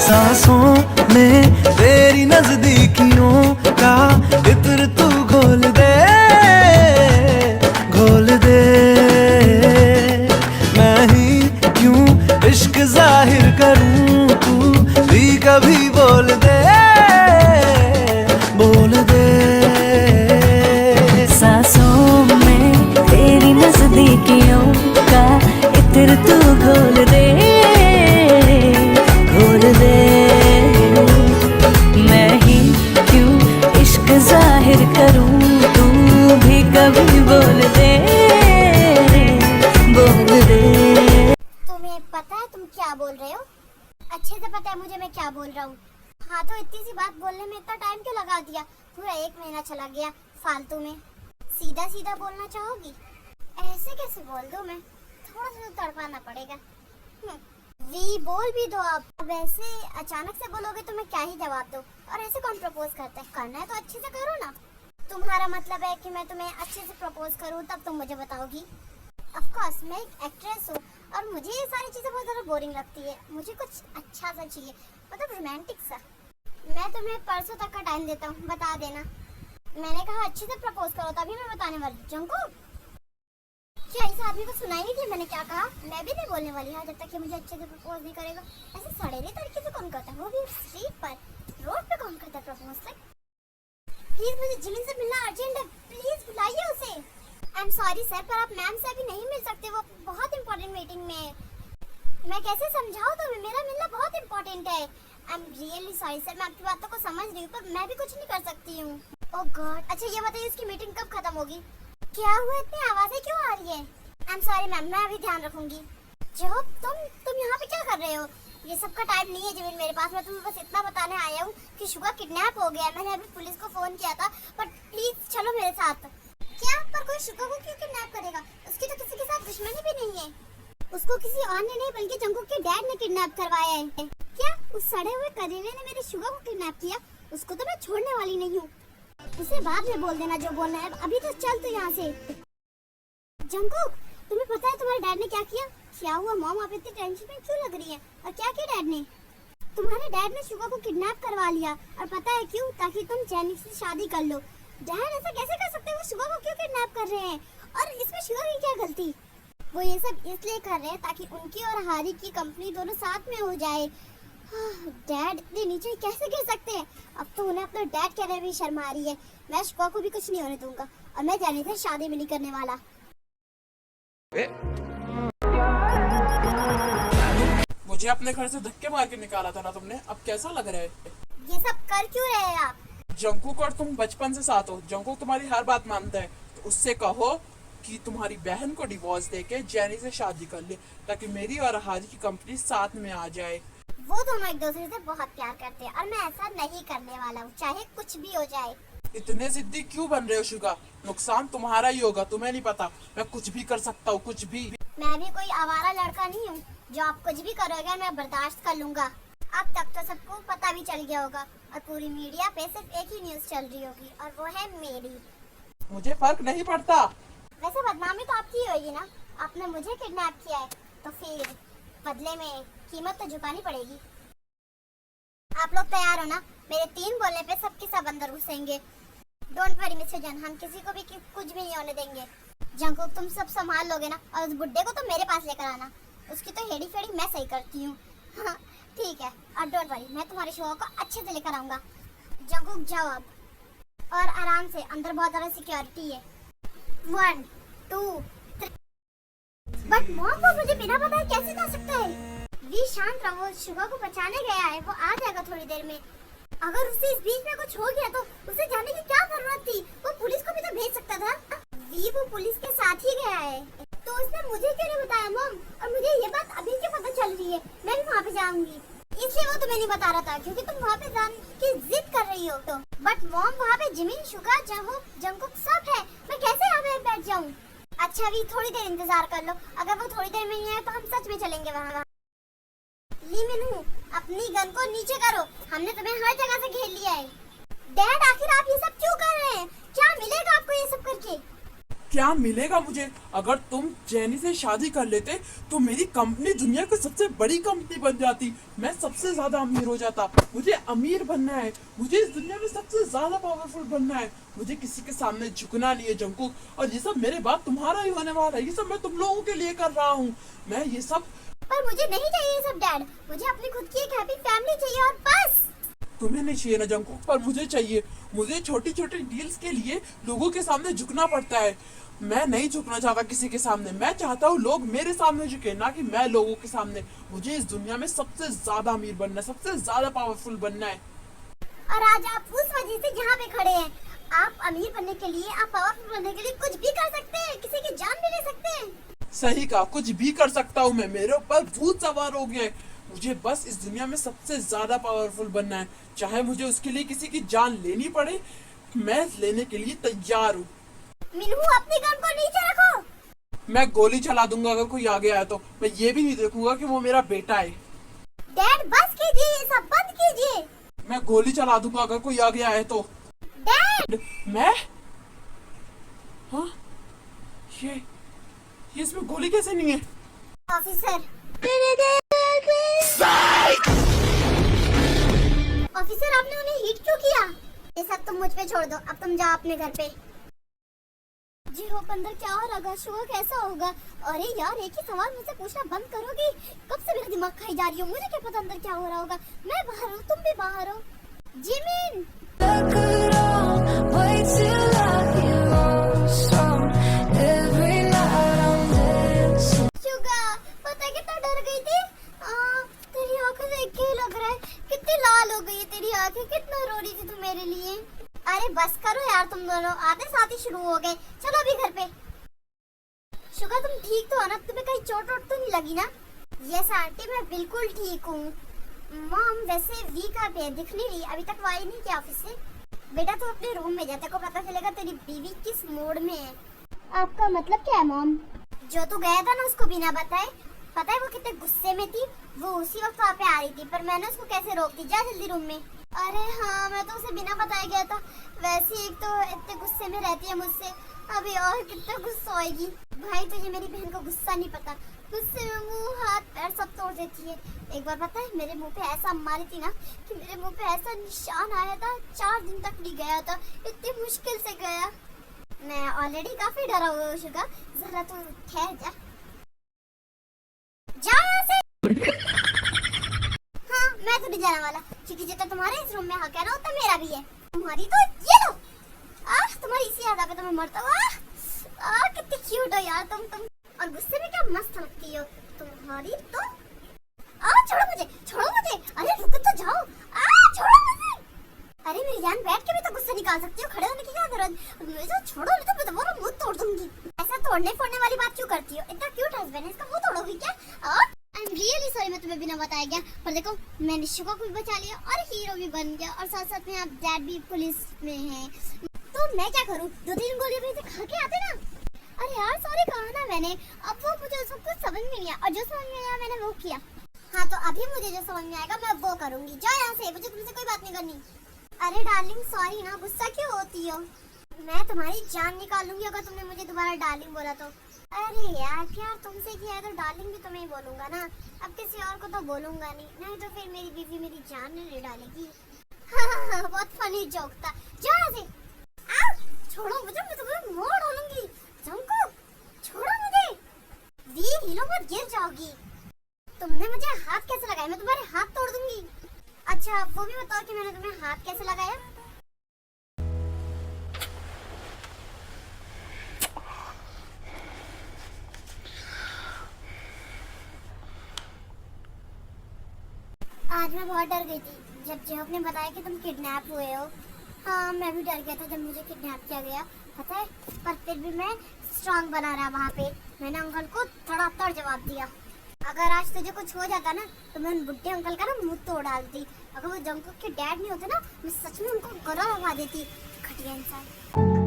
सांसों में तेरी नजदीकियों का इत्र तू घोल दे, घोल दे। मैं ही क्यों इश्क जाहिर करूं, तू भी कभी बोल दे, बोल दे। सांसों में तेरी नजदीकियों का इत्र तू घोल दे, घोल दे। मैं ही क्यों इश्क जाहिर करूं, तू भी कभी बोल दे, बोल दे। तुम्हें पता है तुम क्या बोल रहे हो? अच्छे से पता है मुझे मैं क्या बोल रहा हूँ। हाँ तो इतनी सी बात बोलने में इतना टाइम क्यों लगा दिया? पूरा 1 महीना चला गया फालतू में। सीधा सीधा बोलना चाहोगी? ऐसे कैसे बोल दूँ मैं? थोड़ा सा तो तड़पाना पड़ेगा। वी बोल भी दो आप। अब ऐसे अचानक से बोलोगे तो मैं क्या ही जवाब दूँ? और ऐसे कौन प्रपोज करता है? करना है तो अच्छे से करो ना। तुम्हारा मतलब है कि मैं तुम्हें अच्छे से प्रपोज करूँ तब तुम मुझे बताओगी? ऑफ कोर्स मैं एक एक्ट्रेस हूँ और मुझे ये सारी चीज़ें बहुत ज़्यादा बोरिंग लगती है। मुझे कुछ अच्छा सा चाहिए, मतलब रोमांटिक सा। मैं तुम्हें परसों तक का टाइम देता हूँ, बता देना। मैंने कहा अच्छे से प्रपोज करो तभी मैं बताने वाली हूँ। जंकू क्या इस आदमी को सुनाई नहीं थी मैंने क्या कहा? मैं भी नहीं बोलने वाली हाँ जब तक कि मुझे अच्छे से प्रपोज नहीं करेगा। ऐसे सड़ेले तरीके से कौन करता है, वो भी स्ट्रीट पर, रोड पे कौन करता है प्रपोज? प्लीज मुझे जिमिन से मिलना अर्जेंट है, प्लीज बुलाइए उसे। आई एम सॉरी सर पर आप मैम से अभी नहीं मिल सकते, वो बहुत इंपॉर्टेंट मीटिंग में है। मैं कैसे समझाऊं तुम्हें? मेरा मिलना बहुत इंपॉर्टेंट है। I am really sorry sir, मैं आपकी बातों को समझ रही हूँ पर मैं भी कुछ नहीं कर सकती हूँ। ओह गॉड। अच्छा ये बताइए उसकी मीटिंग कब खत्म होगी? क्या हुआ, इतनी आवाजें क्यों आ रही है? आई एम सॉरी मैम, मैं अभी ध्यान रखूंगी। जो तुम यहाँ पे क्या कर रहे हो? ये सब का टाइम नहीं है जिमिन मेरे पास। मैं तुम्हें बस इतना बताने आया हूँ कि शुगा किडनैप हो गया। मैंने अभी पुलिस को फोन किया था पर प्लीज चलो मेरे साथ। क्या? पर कोई शुगा को क्यों किडनैप करेगा? उसकी तो किसी के साथ दुश्मनी भी नहीं है। उसको किसी और ने नहीं बल्कि जंगकुक के डैड ने किडनैप करवाया है। क्या उस सड़े हुए करेले ने मेरे शुगा को किडनैप किया? उसको तो मैं छोड़ने वाली नहीं हूँ। उसे बाद में बोल देना जो बोलना है, अभी तो चल तू यहाँ से। जंगकुक तुम्हें पता है तुम्हारे डैड ने क्या किया? क्या हुआ मॉम, आप इतनी टेंशन में क्यों लग रही है? और क्या किया डैड ने? तुम्हारे डैड ने शुगा को किडनैप करवा लिया। और पता है क्यों? ताकि तुम जैनिक से शादी कर लो। डैड ऐसा कैसे कर सकते हैं? वो शुगा को क्यों किडनैप कर रहे हैं? और इसमें शुगा की क्या गलती? वो ये सब इसलिए कर रहे हैं ताकि उनकी और हारी की कंपनी दोनों साथ में हो जाए। डैड इतने नीचे कैसे गिर सकते हैं? अब तो उन्हें अपना डैड कहने में शर्म आ रही है। मैं शुगा को भी कुछ नहीं होने दूंगा और मैं जैनिक से शादी भी नहीं करने वाला। मुझे अपने घर से धक्के मार के निकाला था ना तुमने, अब कैसा लग रहा है? ये सब कर क्यों रहे हैं आप? जंकुक और तुम बचपन से साथ हो। जंकुक तुम्हारी हर बात मानता है, तो उससे कहो कि तुम्हारी बहन को डिवोर्स देके जैनी से शादी कर ले ताकि मेरी और हारी की कंपनी साथ में आ जाए। वो दोनों एक दूसरे से बहुत प्यार करते हैं और मैं ऐसा नहीं करने वाला हूँ, चाहे कुछ भी हो जाए। इतने जिद्दी क्यों बन रहे हो शुगा? नुकसान तुम्हारा ही होगा, तुम्हें नहीं पता। मैं कुछ भी कर सकता हूँ, कुछ भी। मैं भी कोई आवारा लड़का नहीं हूँ जो आप कुछ भी करोगे मैं बर्दाश्त कर लूंगा। अब तक तो सबको पता भी चल गया होगा और पूरी मीडिया पे सिर्फ एक ही न्यूज चल रही होगी और वो है मेरी। मुझे फर्क नहीं पड़ता। वैसे बदनामी तो आपकी होगी ना, आपने मुझे किडनैप किया है तो फिर बदले में कीमत तो चुकानी पड़ेगी। आप लोग तैयार हो ना? मेरे 3 बोलने पे सबके सब अंदर घुसेंगे। डोंट वरी मिस्टर जन, हम किसी को भी कुछ भी नहीं होने देंगे। जंकुक तुम सब संभाल लोगे ना? और उस बुड्ढे को तो मेरे पास लेकर आना, उसकी तो हेडी फेडी मैं सही करती हूँ। हाँ ठीक है, और डोंट वरी मैं तुम्हारे शो को अच्छे से लेकर आऊंगा। जंकुक जाओ अब और आराम से, अंदर बहुत ज्यादा सिक्योरिटी है। 1 2 3। बट मॉम वो मुझे बिना बताए कैसे जा सकता है? वी शांत रहो, शुगा को बचाने गया है, वो आ जाएगा थोड़ी देर में। अगर उससे इस बीच में कुछ हो गया तो उसे जाने की क्या जरूरत थी? वो पुलिस को भी तो भेज सकता था। वी वो पुलिस के साथ ही गया है तो उसने मुझे क्यों नहीं बताया मॉम? और मुझे ये बात अभी क्यों पता चल रही है? मैं भी वहाँ पे जाऊंगी, इसलिए वो तुम्हें नहीं बता रहा था क्योंकि तुम वहाँ पे जाने की जिद कर रही हो। तो बट मॉम वहाँ पे जिमिन, शुगा, जंकुक सब है, मैं कैसे यहाँ पे बैठ जाऊँ? अच्छा वी थोड़ी देर इंतजार कर लो, अगर वो थोड़ी देर में नहीं आए तो हम सच में चलेंगे वहाँ। ली मिनू अपनी गन को नीचे करो, हमने तुम्हें हर जगह से घेर लिया है। डैड आखिर आप ये सब क्यों कर रहे हैं? क्या मिलेगा आपको ये सब करके? क्या मिलेगा मुझे? अगर तुम जेनी से शादी कर लेते तो मेरी कंपनी दुनिया की सबसे बड़ी कंपनी बन जाती, मैं सबसे ज्यादा अमीर हो जाता। मुझे अमीर बनना है, मुझे इस दुनिया में सबसे ज्यादा पावरफुल बनना है, मुझे किसी के सामने झुकना नहीं है जंकुक। और ये सब मेरे बाद तुम्हारा ही होने वाला है, ये सब मैं तुम लोगों के लिए कर रहा हूँ। मैं ये सब पर मुझे नहीं चाहिए ये सब डैड, मुझे अपनी खुद की एक हैप्पी फैमिली चाहिए और बस। तुम्हें नहीं चाहिए ना जंकुक, पर मुझे चाहिए। मुझे छोटी छोटी डील्स के लिए लोगों के सामने झुकना पड़ता है। मैं नहीं झुकना चाहता किसी के सामने, मैं चाहता हूँ लोग मेरे सामने झुके, ना कि मैं लोगों के सामने। मुझे इस दुनिया में सबसे ज्यादा अमीर बनना है, सबसे ज्यादा पावरफुल बनना है। और आज आप उस वजह से यहाँ पे खड़े हैं। आप अमीर बनने के लिए, आप पावरफुल बनने के लिए कुछ भी कर सकते हैं, किसी की जान भी ले सकते हैं। सही कहा, कुछ भी कर सकता हूँ मैं। मेरे ऊपर भूत सवार हो गए। मुझे बस इस दुनिया में सबसे ज्यादा पावरफुल बनना है, चाहे मुझे उसके लिए किसी की जान लेनी पड़े, मैं लेने के लिए तैयार हूँ। मिनू, अपनी गन को नीचे रखो। मैं गोली चला दूंगा अगर कोई आगे आया तो। मैं ये भी नहीं देखूंगा कि वो मेरा बेटा है। डैड बस कीजिए, ये सब बंद कीजिए। मैं गोली चला दूंगा अगर कोई आगे आए तो। डैड, मैं? हाँ, ये इसमें गोली कैसे नहीं है? ऑफिसर। ऑफिसर, आपने उन्हें हिट क्यों किया? ये सब तुम मुझ पे छोड़ दो, अब तुम जाओ अपने घर पे। जी होप, अंदर क्या हो रहा होगा? शुभ कैसा होगा? अरे यार, एक ही सवाल मुझसे पूछना बंद करोगी? कब से मेरा दिमाग खाई जा रही हो? मुझे क्या पता अंदर क्या हो रहा होगा। मैं बाहर हूँ, तुम भी बाहर हो। जिमिन, शुगा, पता है कितना डर गई थी? तेरी आंखें देख के ही लग रहा है कितनी लाल हो गई है तेरी आंखें। कितना रो रही थी तू मेरे लिए। अरे बस करो यार, तुम दोनों आते साथ ही शुरू हो गए। चलो अभी घर पे। शुगा, तुम ठीक तो हो ना? तुम्हें कहीं चोट वोट तो नहीं लगी ना? यस आंटी, मैं बिल्कुल ठीक हूँ। मॉम वैसे वीक आप है, दिख नहीं रही, अभी तक वो आई नहीं क्या ऑफिस से? बेटा तू अपने रूम में जा, तेरे को पता चलेगा तेरी बीवी किस मूड में है। आपका मतलब क्या है मॉम? जो तू गया था ना उसको बिना बताए, पता है वो कितने गुस्से में थी? वो उसी वक्त वहाँ पे आ रही थी, पर मैंने उसको कैसे रोक दी। जा जल्दी रूम में। अरे हाँ, मैं तो उसे बिना बताए गया था। वैसे एक तो इतने गुस्से में रहती है मुझसे, अभी और कितना गुस्सा आएगी। भाई तुझे मेरी बहन को गुस्सा नहीं पता, गुस्से में मुंह हाथ पैर सब तोड़ देती है। एक बार पता है मेरे मुंह पे ऐसा मारी थी ना कि मेरे मुंह पे ऐसा निशान आया था, 4 दिन तक नहीं गया था, इतनी मुश्किल से गया। मैं ऑलरेडी काफी डरा हुआ हूँ शुगा, जरा तू ठहर जा। जा यहाँ से। हाँ, मैं तो नहीं जाने वाला, क्योंकि जितना तुम्हारे इस रूम में हक है ना उतना मेरा भी है। तुम्हारी तो ये लो। तुम्हारी इसी याद पे तो मैं मरता हूँ। कितनी क्यूट हो यार तुम। और गुस्से में क्या मस्त लगती हो तुम्हारी तो। छोड़ो मुझे, छोड़ो मुझे। अरे रुक तो जाओ। छोड़ो मुझे। अरे मेरी जान, बैठ के भी तो गुस्सा निकाल सकती हो, खड़े होने की क्या जरूरत? मुझे तो छोड़ो, नहीं तो मैं तुम्हारा मुंह तोड़ दूंगी। ऐसा तोड़ने फोड़ने वाली बात क्यों करती हो? इतना क्यूट हस्बैंड है, इसका मुंह तोड़ोगी क्या? आई एम रियली सॉरी, मैं तुम्हें बिना बताया गया। पर देखो, मैंने शुगा को भी बचा लिया और हीरो भी बन गया, और साथ साथ में आप डैड भी पुलिस में हैं। तो मैं क्या करूँ? 2-3 गोलियां भी तो खा के आते ना। अरे यार सॉरी कहा ना मैंने। अब वो मुझे सब कुछ समझ में नहीं आया, और जो समझ में आया मैंने वो किया। हाँ तो अभी मुझे जो समझ में आएगा मैं वो करूंगी। जाओ यहाँ से, मुझे तुमसे कोई बात नहीं करनी। अरे डार्लिंग सॉरी ना, गुस्सा क्यों होती हो? मैं तुम्हारी जान निकालूंगी अगर तुमने मुझे दोबारा डार्लिंग बोला तो। अरे यार प्यार तुमसे किया है तो डार्लिंग भी तुम्हें ही बोलूंगा ना, अब किसी और को तो बोलूंगा नहीं तो फिर मेरी बीवी मेरी जान नहीं डालेगी। हाँ, बहुत फनी जोक था। जाओ यहाँ से। छोड़ो मुझे, मैं तुम्हें मोड़ डालूंगी। जंकुक, छोड़ो मुझे। वीर हिलो मत, गिर जाओगी। तुमने मुझे हाथ कैसे लगाया? मैं तुम्हारे हाथ तोड़ दूंगी। अच्छा वो भी बताओ कि मैंने तुम्हें हाथ कैसे लगाया? आज मैं बहुत डर गई थी जब जेहब ने बताया कि तुम किडनैप हुए हो। हाँ मैं भी डर गया था जब मुझे किडनैप किया गया, पता है। पर फिर भी मैं स्ट्रांग बना रहा वहाँ पे। मैंने अंकल को तड़ातड़ जवाब दिया। अगर आज तुझे कुछ हो जाता ना तो मैं उन बुड्ढे अंकल का ना मुंह तोड़ डालती। अगर वो जंकुक के डैड नहीं होते ना, मैं सच में उनको गला लगा देती। घटिया इंसान।